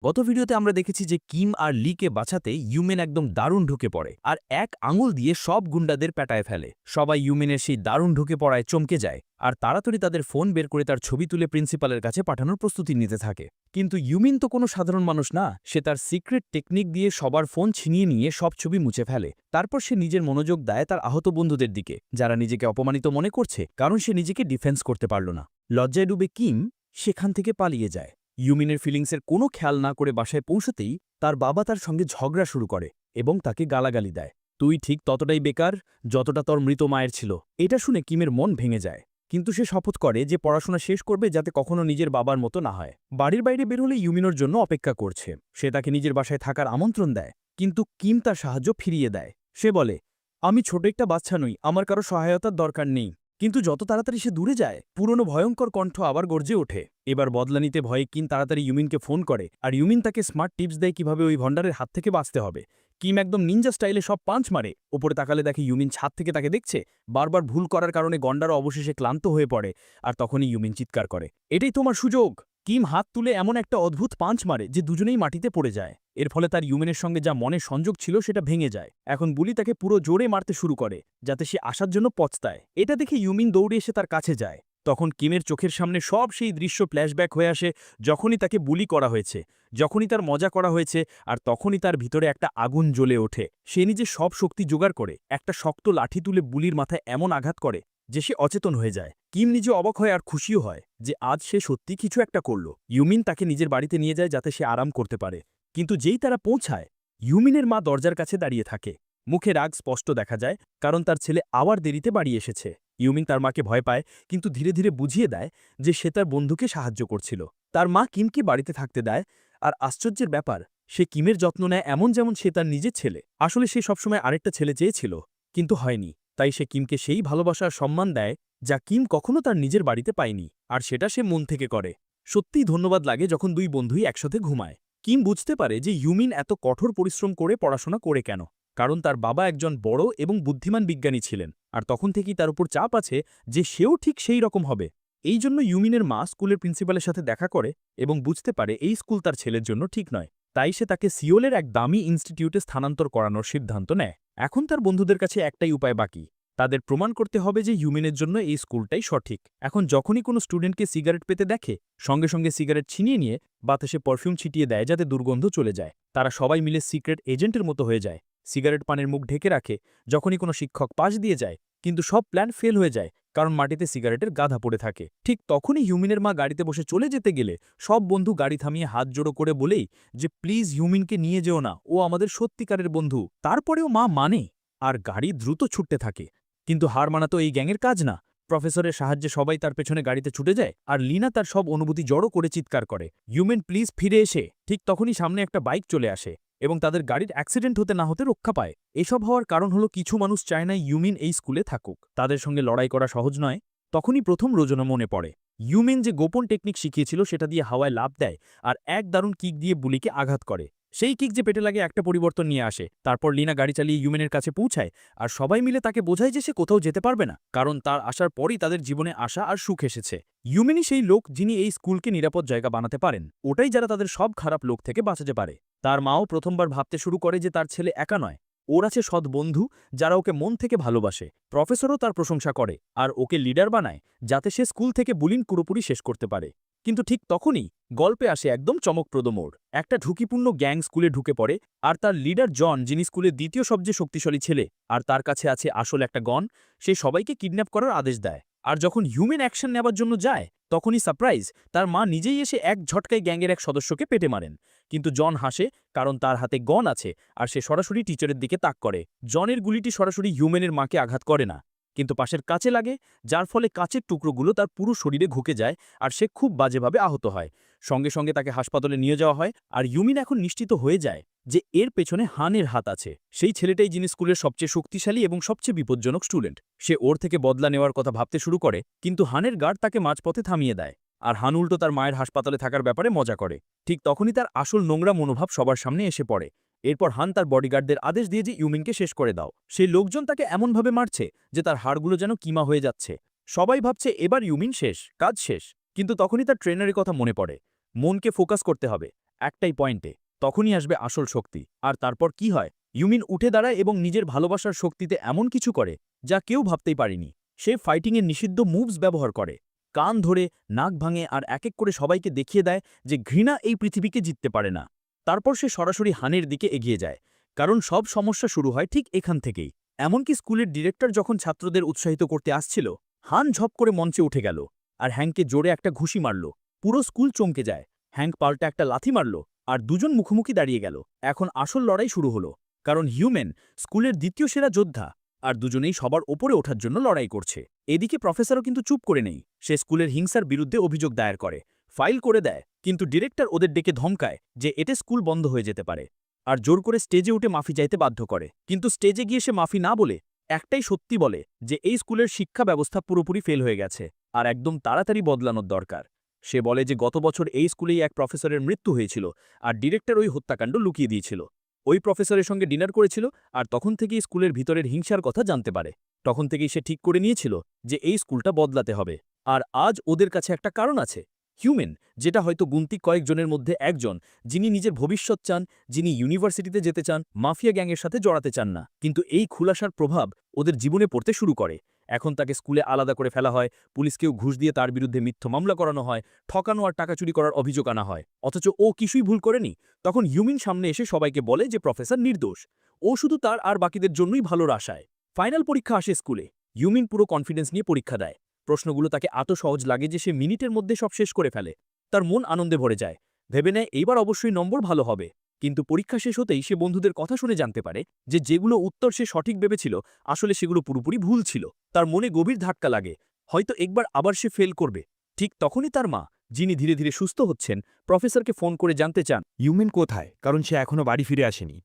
গত ভিডিওতে আমরা দেখেছি যে কিম আর লিকে বাঁচাতে ইউমেন একদম দারুণ ঢুকে পড়ে আর এক আঙুল দিয়ে সব গুন্ডাদের পেটায় ফেলে। সবাই ইউমেনের সেই দারুণ ঢুকে পড়ায় চমকে যায় আর তাড়াতাড়ি তাদের ফোন বের করে তার ছবি তুলে প্রিন্সিপালের কাছে পাঠানোর প্রস্তুতি নিতে থাকে। কিন্তু ইউমিন তো কোনো সাধারণ মানুষ না, সে তার সিক্রেট টেকনিক দিয়ে সবার ফোন ছিনিয়ে নিয়ে সব ছবি মুছে ফেলে। তারপর সে নিজের মনোযোগ দেয় তার আহত বন্ধুদের দিকে, যারা নিজেকে অপমানিত মনে করছে কারণ সে নিজেকে ডিফেন্স করতে পারল না। লজ্জায় ডুবে কিম সেখান থেকে পালিয়ে যায়। ইউমিনের ফিলিংসের কোনো খেয়াল না করে বাসায় পৌঁছতেই তার বাবা তার সঙ্গে ঝগড়া শুরু করে এবং তাকে গালাগালি দেয়। তুই ঠিক ততটাই বেকার যতটা তোর মৃত মায়ের ছিল। এটা শুনে কিমের মন ভেঙে যায়, কিন্তু সে শপথ করে যে পড়াশোনা শেষ করবে যাতে কখনো নিজের বাবার মতো না হয়। বাড়ির বাইরে বের হলে ইউমিনোর জন্য অপেক্ষা করছে। সে তাকে নিজের বাসায় থাকার আমন্ত্রণ দেয়, কিন্তু কিম তার সাহায্য ফিরিয়ে দেয়। সে বলে, আমি ছোট একটা বাচ্চা নই, আমার কারো সহায়তার দরকার নেই। কিন্তু যত তাড়াতাড়ি সে দূরে যায়, পুরনো ভয়ঙ্কর কণ্ঠ আবার গর্জে ওঠে। এবার বদলা নিতে ভয়ে কিম তাড়াতাড়ি ইউমিনকে ফোন করে আর ইউমিন তাকে স্মার্ট টিপস দেয় কিভাবে ওই ভণ্ডারের হাত থেকে বাঁচতে হবে। কিম একদম নিনজা স্টাইলে সব পাঞ্চ মারে। ওপরে তাকালে দেখে ইউমিন ছাদ থেকে তাকে দেখছে। বারবার ভুল করার কারণে গন্ডারও অবশেষে ক্লান্ত হয়ে পড়ে আর তখনই ইউমিন চিৎকার করে, এটাই তোমার সুযোগ। কিম হাত তুলে এমন একটা অদ্ভুত পাঞ্চ মারে যে দুজনেই মাটিতে পড়ে যায়। এর ফলে তার ইউমিনের সঙ্গে যা মনের সংযোগ ছিল সেটা ভেঙে যায়। এখন বুলি তাকে পুরো জোরে মারতে শুরু করে যাতে সে আসার জন্য পচতায়। এটা দেখে ইউমিন দৌড়ে এসে তার কাছে যায়। তখন কিমের চোখের সামনে সব সেই দৃশ্য ফ্ল্যাশব্যাক হয়ে আসে, যখনই তাকে বুলি করা হয়েছে, যখনই তার মজা করা হয়েছে, আর তখনই তার ভিতরে একটা আগুন জ্বলে ওঠে। সে নিজের সব শক্তি জোগাড় করে একটা শক্ত লাঠি তুলে বুলির মাথায় এমন আঘাত করে যে সে অচেতন হয়ে যায়। কিম নিজে অবাক হয় আর খুশিও হয় যে আজ সে সত্যি কিছু একটা করল। ইউমিন তাকে নিজের বাড়িতে নিয়ে যায় যাতে সে আরাম করতে পারে। কিন্তু যেই তারা পৌঁছায়, ইউমিনের মা দরজার কাছে দাঁড়িয়ে থাকে। মুখে রাগ স্পষ্ট দেখা যায়, কারণ তার ছেলে আবার দেরিতে বাড়ি এসেছে। ইউমিন তার মাকে ভয় পায়, কিন্তু ধীরে ধীরে বুঝিয়ে দেয় যে সে তার বন্ধুকে সাহায্য করছিল। তার মা কিমকে বাড়িতে থাকতে দেয়, আর আশ্চর্যের ব্যাপার, সে কিমের যত্ন নেয় এমন যেমন সে তার নিজের ছেলে। আসলে সে সবসময় আরেকটা ছেলে চেয়েছিল, কিন্তু হয়নি। তাই সে কিমকে সেই ভালোবাসা আর সম্মান দেয় যা কিম কখনো তার নিজের বাড়িতে পায়নি, আর সেটা সে মন থেকে করে। সত্যিই ধন্যবাদ লাগে যখন দুই বন্ধুই একসাথে ঘুমায়। কিম বুঝতে পারে যে ইউমিন এত কঠোর পরিশ্রম করে পড়াশোনা করে কেন, কারণ তার বাবা একজন বড় এবং বুদ্ধিমান বিজ্ঞানী ছিলেন, আর তখন থেকেই তার উপর চাপ আছে যে সেও ঠিক সেই রকম হবে। এই জন্য ইউমিনের মা স্কুলের প্রিন্সিপালের সাথে দেখা করে এবং বুঝতে পারে এই স্কুল তার ছেলের জন্য ঠিক নয়। তাই সে তাকে সিওলের এক দামি ইনস্টিটিউটে স্থানান্তর করানোর সিদ্ধান্ত নেয়। এখন তার বন্ধুদের কাছে একটাই উপায় বাকি, তাদের প্রমাণ করতে হবে যে ইউমিনের জন্য এই স্কুলটাই সঠিক। এখন যখনই কোনো স্টুডেন্টকে সিগারেট পেতে দেখে, সঙ্গে সঙ্গে সিগারেট ছিনিয়ে নিয়ে বাতাসে পারফিউম ছিটিয়ে দেয় যাতে দুর্গন্ধ চলে যায়। তারা সবাই মিলে সিক্রেট এজেন্টের মতো হয়ে যায়। সিগারেট পানের মুখ ঢেকে রাখে যখনই কোনো শিক্ষক পাশ দিয়ে যায়, কিন্তু সব প্ল্যান ফেল হয়ে যায় কারণ মাটিতে সিগারেটের গাধা পড়ে থাকে। ঠিক তখনই ইউমিনের মা গাড়িতে বসে চলে যেতে গেলে সব বন্ধু গাড়ি থামিয়ে হাত জোড়ো করে বলেই যে প্লিজ ইউমিনকে নিয়ে যেও না, ও আমাদের সত্যিকারের বন্ধু। তারপরেও মা মানে, আর গাড়ি দ্রুত ছুটতে থাকে। কিন্তু হার মানা তো এই গ্যাংয়ের কাজ না। প্রফেসরের সাহায্যে সবাই তার পেছনে গাড়িতে ছুটে যায়, আর লিনা তার সব অনুভূতি জড়ো করে চিৎকার করে, ইউমিন প্লিজ ফিরে এসে। ঠিক তখনই সামনে একটা বাইক চলে আসে এবং তাদের গাড়ির অ্যাক্সিডেন্ট হতে না হতে রক্ষা পায়। এসব হওয়ার কারণ হলো কিছু মানুষ চায় না ইউমিন এই স্কুলে থাকুক। তাদের সঙ্গে লড়াই করা সহজ নয়। তখনই প্রথম রোজনা মনে পড়ে ইউমিন যে গোপন টেকনিক শিখিয়েছিল সেটা দিয়ে হাওয়ায় লাফ দেয় আর এক দারুণ কিক দিয়ে বুলিকে আঘাত করে। সেই কিক যে পেটে লাগে একটা পরিবর্তন নিয়ে আসে। তারপর লিনা গাড়ি চালিয়ে ইউমিনের কাছে পৌঁছায় আর সবাই মিলে তাকে বোঝায় যে সে কোথাও যেতে পারবে না, কারণ তার আসার পরই তাদের জীবনে আশা আর সুখ এসেছে। ইউমিনই সেই লোক যিনি এই স্কুলকে নিরাপদ জায়গা বানাতে পারেন। ওটাই যারা তাদের সব খারাপ লোক থেকে বাঁচাতে পারে। তার মাও প্রথমবার ভাবতে শুরু করে যে তার ছেলে একা নয়, ওর আছে সৎ বন্ধু যারা ওকে মন থেকে ভালোবাসে। প্রফেসরও তার প্রশংসা করে আর ওকে লিডার বানায় যাতে সে স্কুল থেকে বুলিং পুরোপুরি শেষ করতে পারে। কিন্তু ঠিক তখনই গল্পে আসে একদম চমকপ্রদ মোড়। একটা ঝুঁকিপূর্ণ গ্যাং স্কুলে ঢুকে পড়ে, আর তার লিডার জন, যিনি স্কুলের দ্বিতীয় সবচেয়ে শক্তিশালী ছেলে আর তার কাছে আছে আসল একটা গন, সে সবাইকে কিডন্যাপ করার আদেশ দেয়। আর যখন হিউম্যান অ্যাকশন নেবার জন্য যায়, তখনই সারপ্রাইজ, তার মা নিজেই এসে এক ঝটকায় গ্যাংয়ের এক সদস্যকে পেটে মারেন। কিন্তু জন হাসে, কারণ তার হাতে গন আছে আর সে সরাসরি টিচারের দিকে তাক করে। জনের গুলিটি সরাসরি হিউম্যানের মাকে আঘাত করে না, কিন্তু পাশের কাচে লাগে, যার ফলে কাচের টুকরোগুলো তার পুরো শরীরে ঘুকে যায় আর সে খুব বাজেভাবে আহত হয়। সঙ্গে সঙ্গে তাকে হাসপাতালে নিয়ে যাওয়া হয়, আর ইউমিন এখন নিশ্চিত হয়ে যায় যে এর পেছনে হানের হাত আছে। সেই ছেলেটাই যিনি স্কুলের সবচেয়ে শক্তিশালী এবং সবচেয়ে বিপজ্জনক স্টুডেন্ট। সে ওর থেকে বদলা নেওয়ার কথা ভাবতে শুরু করে, কিন্তু হানের গার্ড তাকে মাঝপথে থামিয়ে দেয়, আর হান উল্টো তার মায়ের হাসপাতালে থাকার ব্যাপারে মজা করে। ঠিক তখনই তার আসল নোংরা মনোভাব সবার সামনে এসে পড়ে। এরপর হান তার বডিগার্ডদের আদেশ দিয়ে যে ইউমিনকে শেষ করে দাও। সেই লোকজন তাকে এমনভাবে মারছে যে তার হাড়গুলো যেন কিমা হয়ে যাচ্ছে। সবাই ভাবছে এবার ইউমিন শেষ, কাজ শেষ। কিন্তু তখনই তার ট্রেনারের কথা মনে পড়ে, মনকে ফোকাস করতে হবে, একটাই পয়েন্টে। তখনই আসবে আসল শক্তি। আর তারপর কি হয়? ইউমিন উঠে দাঁড়ায় এবং নিজের ভালোবাসার শক্তিতে এমন কিছু করে যা কেউ ভাবতেই পারেনি। সে ফাইটিংয়ের নিষিদ্ধ মুভস ব্যবহার করে, কান ধরে, নাক ভাঙে আর এক এক করে সবাইকে দেখিয়ে দেয় যে ঘৃণা এই পৃথিবীকে জিততে পারে না। তারপর সে সরাসরি হানের দিকে এগিয়ে যায়, কারণ সব সমস্যা শুরু হয় ঠিক এখান থেকেই। এমনকি স্কুলের ডিরেক্টর যখন ছাত্রদের উৎসাহিত করতে আসছিল, হান ঝপ করে মঞ্চে উঠে গেল আর হ্যাংকে জোরে একটা ঘুষি মারল। পুরো স্কুল চমকে যায়। হ্যাংক পাল্টা একটা লাথি মারল আর দুজন মুখোমুখি দাঁড়িয়ে গেল। এখন আসল লড়াই শুরু হলো, কারণ হিউম্যান স্কুলের দ্বিতীয় সেরা যোদ্ধা, আর দুজনেই সবার ওপরে ওঠার জন্য লড়াই করছে। এদিকে প্রফেসরও কিন্তু চুপ করে নেই। সে স্কুলের হিংসার বিরুদ্ধে অভিযোগ দায়ের করে, ফাইল করে দেয়, কিন্তু ডিরেক্টর ওদের ডেকে ধমকায় যে এতে স্কুল বন্ধ হয়ে যেতে পারে, আর জোর করে স্টেজে উঠে মাফি চাইতে বাধ্য করে। কিন্তু স্টেজে গিয়ে সে মাফি না বলে একটাই সত্যি বলে যে এই স্কুলের শিক্ষা ব্যবস্থা পুরোপুরি ফেল হয়ে গেছে আর একদম তাড়াতাড়ি বদলানোর দরকার। সে বলে যে গত বছর এই স্কুলেই এক প্রফেসরের মৃত্যু হয়েছিল আর ডিরেক্টর ওই হত্যাকাণ্ড লুকিয়ে দিয়েছিল। ওই প্রফেসরের সঙ্গে ডিনার করেছিল আর তখন থেকেই স্কুলের ভিতরের হিংসার কথা জানতে পারে। তখন থেকেই সে ঠিক করে নিয়েছিল যে এই স্কুলটা বদলাতে হবে। আর আজ ওদের কাছে একটা কারণ আছে, হিউম্যান, যেটা হয়তো গুনতি কয়েকজনের মধ্যে একজন, যিনি নিজের ভবিষ্যৎ চান, যিনি ইউনিভার্সিটিতে যেতে চান, মাফিয়া গ্যাংয়ের সাথে জড়াতে চান না। কিন্তু এই খুলাসার প্রভাব ওদের জীবনে পড়তে শুরু করে। এখন তাকে স্কুলে আলাদা করে ফেলা হয়, পুলিশকেও ঘুষ দিয়ে তার বিরুদ্ধে মিথ্যা মামলা করানো হয়, ঠকানো আর টাকা চুরি করার অভিযোগ আনা হয়। অথচ ও কিছুই ভুল করেনি। তখন হিউমিন সামনে এসে সবাইকে বলে যে প্রফেসর নির্দোষ, ও শুধু তার আর বাকিদের জন্যই ভালোর আশায়। ফাইনাল পরীক্ষা আসে স্কুলে। হিউমিন পুরো কনফিডেন্স নিয়ে পরীক্ষা দেয়। প্রশ্নগুলো তাকে এত সহজ লাগে যে সে মিনিটের মধ্যে সব শেষ করে ফেলে। তার মন আনন্দে ভরে যায়, ভেবে নেয় এইবার অবশ্যই নম্বর ভালো হবে। কিন্তু পরীক্ষা শেষ হতেই সে বন্ধুদের কথা শুনে জানতে পারে যে যেগুলো উত্তর সে সঠিক ভেবেছিল আসলে সেগুলো পুরোপুরি ভুল ছিল। তার মনে গভীর ধাক্কা লাগে, হয়তো একবার আবার সে ফেল করবে। ঠিক তখনই তার মা, যিনি ধীরে ধীরে সুস্থ হচ্ছেন, প্রফেসরকে ফোন করে জানতে চান ইউমিন কোথায়, কারণ সে এখনও বাড়ি ফিরে আসেনি।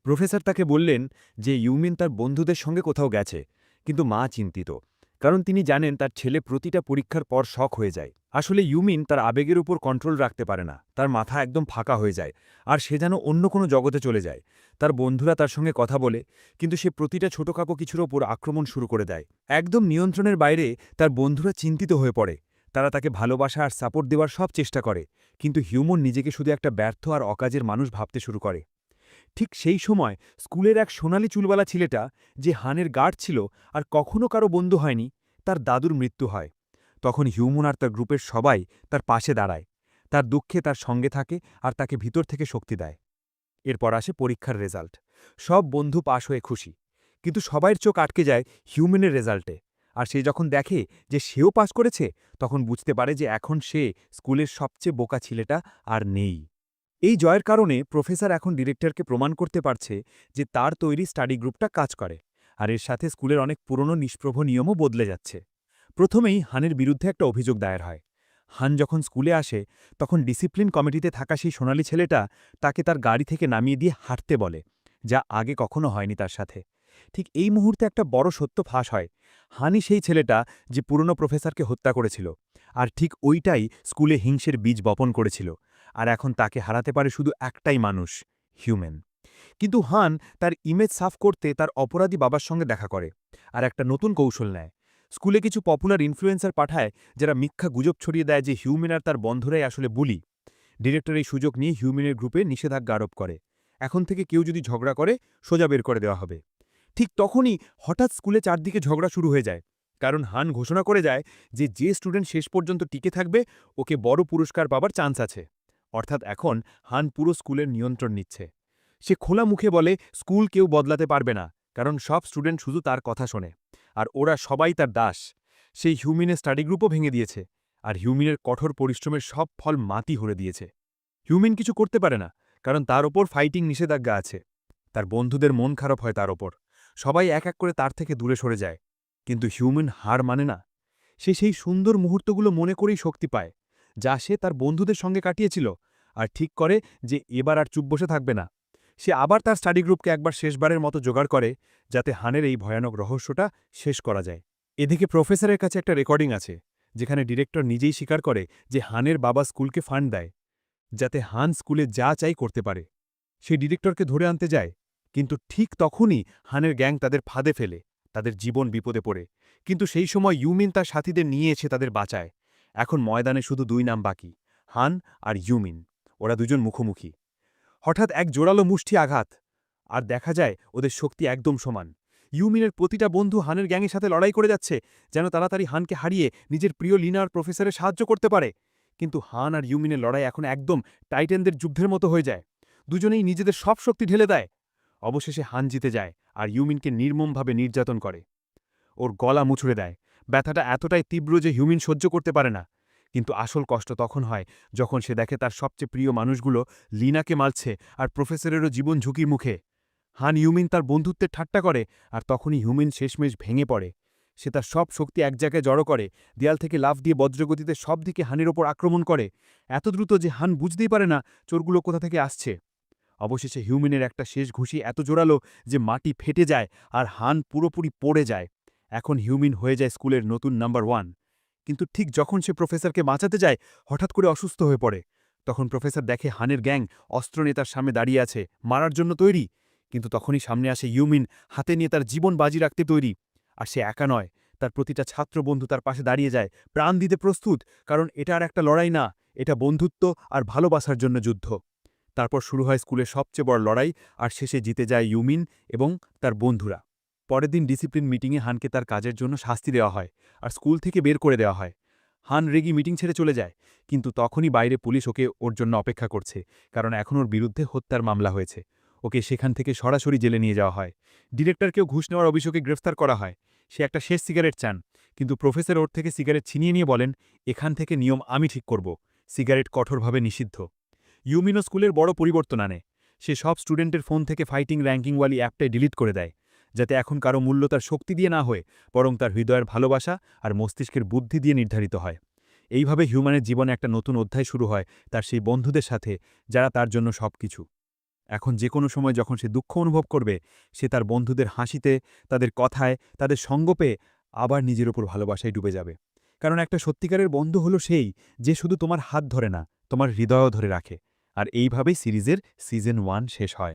প্রফেসর তাকে বললেন যে ইউমিন তার বন্ধুদের সঙ্গে কোথাও গেছে, কিন্তু মা চিন্তিত, কারণ তিনি জানেন তার ছেলে প্রতিটা পরীক্ষার পর শক হয়ে যায়। আসলে ইউমিন তার আবেগের উপর কন্ট্রোল রাখতে পারে না, তার মাথা একদম ফাঁকা হয়ে যায় আর সে যেন অন্য কোনো জগতে চলে যায়। তার বন্ধুরা তার সঙ্গে কথা বলে, কিন্তু সে প্রতিটা ছোটখাটো কিছুর ওপর আক্রমণ শুরু করে দেয়, একদম নিয়ন্ত্রণের বাইরে। তার বন্ধুরা চিন্তিত হয়ে পড়ে, তারা তাকে ভালোবাসা আর সাপোর্ট দেওয়ার সব চেষ্টা করে, কিন্তু হিউমন নিজেকে শুধু একটা ব্যর্থ আর অকাজের মানুষ ভাবতে শুরু করে। ঠিক সেই সময় স্কুলের এক সোনালি চুলওয়ালা ছেলেটা, যে হানের গার্ড ছিল আর কখনো কারো বন্ধু হয়নি, তার দাদুর মৃত্যু হয়। তখন হিউমন আর তার গ্রুপের সবাই তার পাশে দাঁড়ায়, তার দুঃখে তার সঙ্গে থাকে আর তাকে ভিতর থেকে শক্তি দেয়। এরপর আসে পরীক্ষার রেজাল্ট। সব বন্ধু পাশ হয়ে খুশি, কিন্তু সবাইয়ের চোখ আটকে যায় হিউম্যানের রেজাল্টে। আর সে যখন দেখে যে সেও পাস করেছে, তখন বুঝতে পারে যে এখন সে স্কুলের সবচেয়ে বোকা ছেলেটা আর নেই। এই জয়ের কারণে প্রফেসর এখন ডিরেক্টরকে প্রমাণ করতে পারছে যে তার তৈরি স্টাডি গ্রুপটা কাজ করে, আর এর সাথে স্কুলের অনেক পুরনো নিষ্প্রভ নিয়মও বদলে যাচ্ছে। প্রথমেই হানের বিরুদ্ধে একটা অভিযোগ দায়ের হয়। হান যখন স্কুলে আসে, তখন ডিসিপ্লিন কমিটিতে থাকা সেই সোনালি ছেলেটা তাকে তার গাড়ি থেকে নামিয়ে দিয়ে হাঁটতে বলে, যা আগে কখনো হয়নি তার সাথে। ঠিক এই মুহূর্তে একটা বড় সত্য ফাঁস হয়। হানি সেই ছেলেটা যে পুরনো প্রফেসরকে হত্যা করেছিল, আর ঠিক ওইটাই স্কুলে হিংসের বীজ বপন করেছিল। আর এখন তাকে হারাতে পারে শুধু একটাই মানুষ, হিউম্যান। কিন্তু হান তার ইমেজ সাফ করতে তার অপরাধী বাবার সঙ্গে দেখা করে আর একটা নতুন কৌশল নেয়। স্কুলে কিছু পপুলার ইনফ্লুয়েন্সার পাঠায়, যারা মিথ্যা গুজব ছড়িয়ে দেয় যে হিউম্যান আর তার বন্ধুরাই আসলে বুলি। ডিরেক্টর এই সুযোগ নিয়ে হিউম্যানের গ্রুপে নিষেধাজ্ঞা আরোপ করে, এখন থেকে কেউ যদি ঝগড়া করে সোজা বের করে দেওয়া হবে। ঠিক তখনই হঠাৎ স্কুলে চারদিকে ঝগড়া শুরু হয়ে যায়, কারণ হান ঘোষণা করে যায় যে যে স্টুডেন্ট শেষ পর্যন্ত টিকে থাকবে ওকে বড় পুরস্কার পাবার চান্স আছে। অর্থাৎ এখন হান পুরো স্কুলের নিয়ন্ত্রণ নিচ্ছে। সে খোলা মুখে বলে স্কুল কেউ বদলাতে পারবে না, কারণ সব স্টুডেন্ট শুধু তার কথা শোনে, আর ওরা সবাই তার দাস। সেই হিউম্যানের স্টাডি গ্রুপও ভেঙে দিয়েছে, আর হিউম্যানের কঠোর পরিশ্রমের সব ফল মাটি হরে দিয়েছে। হিউম্যান কিছু করতে পারে না, কারণ তার ওপর ফাইটিং নিষেধাজ্ঞা আছে। তার বন্ধুদের মন খারাপ হয় তার ওপর, সবাই এক এক করে তার থেকে দূরে সরে যায়। কিন্তু হিউম্যান হার মানে না। সে সেই সুন্দর মুহূর্তগুলো মনে করেই শক্তি পায়, যা সে তার বন্ধুদের সঙ্গে কাটিয়েছিল, আর ঠিক করে যে এবার আর চুপ বসে থাকবে না। সে আবার তার স্টাডি গ্রুপকে একবার শেষবারের মতো জোগাড় করে, যাতে হানের এই ভয়ানক রহস্যটা শেষ করা যায়। এদিকে প্রফেসরের কাছে একটা রেকর্ডিং আছে, যেখানে ডিরেক্টর নিজেই স্বীকার করে যে হানের বাবা স্কুলকে ফান্ড দেয়, যাতে হান স্কুলে যা চাই করতে পারে। সে ডিরেক্টরকে ধরে আনতে যায়, কিন্তু ঠিক তখনই হানের গ্যাং তাদের ফাঁদে ফেলে, তাদের জীবন বিপদে পড়ে। কিন্তু সেই সময় ইউমিন তার সাথীদের নিয়ে এসে তাদের বাঁচায়। এখন ময়দানে শুধু দুই নাম বাকি, হান আর ইউমিন। ওরা দুজন মুখোমুখি। হঠাৎ এক জোরালো মুষ্টি আঘাত, আর দেখা যায় ওদের শক্তি একদম সমান। ইউমিনের প্রতিটা বন্ধু হানের গ্যাংয়ের সাথে লড়াই করে যাচ্ছে, যেন তাড়াতাড়ি হানকে হারিয়ে নিজের প্রিয় লিনা আর প্রফেসরের সাহায্য করতে পারে। কিন্তু হান আর ইউমিনের লড়াই এখন একদম টাইটেনদের যুদ্ধের মতো হয়ে যায়। দুজনেই নিজেদের সব শক্তি ঢেলে দেয়। অবশেষে হান জিতে যায় আর ইউমিনকে নির্মমভাবে নির্যাতন করে। ওর গলা মুচড়ে দেয়। ব্যথাটা এতটাই তীব্র যে হিউমিন সহ্য করতে পারে না। কিন্তু আসল কষ্ট তখন হয় যখন সে দেখে তার সবচেয়ে প্রিয় মানুষগুলো লিনাকে মারছে আর প্রফেসরেরও জীবন ঝুঁকির মুখে। হান ইউমিন তার বন্ধুত্বের ঠাট্টা করে, আর তখনই হিউমিন শেষমেশ ভেঙে পড়ে। সে তার সব শক্তি এক জায়গায় জড়ো করে, দেয়াল থেকে লাফ দিয়ে বজ্রগতিতে সব দিকে হানের ওপর আক্রমণ করে, এত দ্রুত যে হান বুঝতেই পারে না চোরগুলো কোথা থেকে আসছে। অবশেষে হিউমিনের একটা শেষ ঘুষি এত জোরালো যে মাটি ফেটে যায় আর হান পুরোপুরি পড়ে যায়। এখন হিউমিন হয়ে যায় স্কুলের নতুন নাম্বার 1। কিন্তু ঠিক যখন সে প্রফেসরকে বাঁচাতে যায়, হঠাৎ করে অসুস্থ হয়ে পড়ে। তখন প্রফেসর দেখে হানের গ্যাং অস্ত্র নিয়ে তার সামনে দাঁড়িয়ে আছে, মারার জন্য তৈরি। কিন্তু তখনই সামনে আসে ইউমিন, হাতে নিয়ে তার জীবন বাজি রাখতে তৈরি। আর সে একা নয়, তার প্রতিটা ছাত্র বন্ধু তার পাশে দাঁড়িয়ে যায়, প্রাণ দিতে প্রস্তুত, কারণ এটা আর একটা লড়াই না, এটা বন্ধুত্ব আর ভালোবাসার জন্য যুদ্ধ। তারপর শুরু হয় স্কুলের সবচেয়ে বড় লড়াই, আর শেষে জিতে যায় ইউমিন এবং তার বন্ধুরা। পরের দিন ডিসিপ্লিন মিটিংয়ে হানকে তার কাজের জন্য শাস্তি দেওয়া হয় আর স্কুল থেকে বের করে দেওয়া হয়। হান রেগি মিটিং ছেড়ে চলে যায়, কিন্তু তখনই বাইরে পুলিশ ওর জন্য অপেক্ষা করছে, কারণ এখন ওর বিরুদ্ধে হত্যার মামলা হয়েছে। ওকে সেখান থেকে সরাসরি জেলে নিয়ে যাওয়া হয়। ডিরেক্টরকেও ঘুষ নেওয়ার অভিযোগে গ্রেফতার করা হয়। সে একটা শেষ সিগারেট চান, কিন্তু প্রফেসর ওর থেকে সিগারেট ছিনিয়ে নিয়ে বলেন, এখান থেকে নিয়ম আমি ঠিক করব, সিগারেট কঠোরভাবে নিষিদ্ধ। ইউমিনো স্কুলের বড় পরিবর্তন আনে। সে সব স্টুডেন্টের ফোন থেকে ফাইটিং র্যাঙ্কিংওয়ালি অ্যাপটাই ডিলিট করে দেয়, যাতে এখন কারো মূল্য তার শক্তি দিয়ে না হয়ে বরং তার হৃদয়ের ভালোবাসা আর মস্তিষ্কের বুদ্ধি দিয়ে নির্ধারিত হয়। এইভাবে হিউম্যানের জীবনে একটা নতুন অধ্যায় শুরু হয় তার সেই বন্ধুদের সাথে, যারা তার জন্য সবকিছু। এখন যে কোনো সময় যখন সে দুঃখ অনুভব করবে, সে তার বন্ধুদের হাসিতে, তাদের কথায়, তাদের সঙ্গ পেয়ে আবার নিজের ওপর ভালোবাসায় ডুবে যাবে। কারণ একটা সত্যিকারের বন্ধু হলো সেই যে শুধু তোমার হাত ধরে না, তোমার হৃদয়ও ধরে রাখে। আর এইভাবেই সিরিজের সিজন 1 শেষ হয়।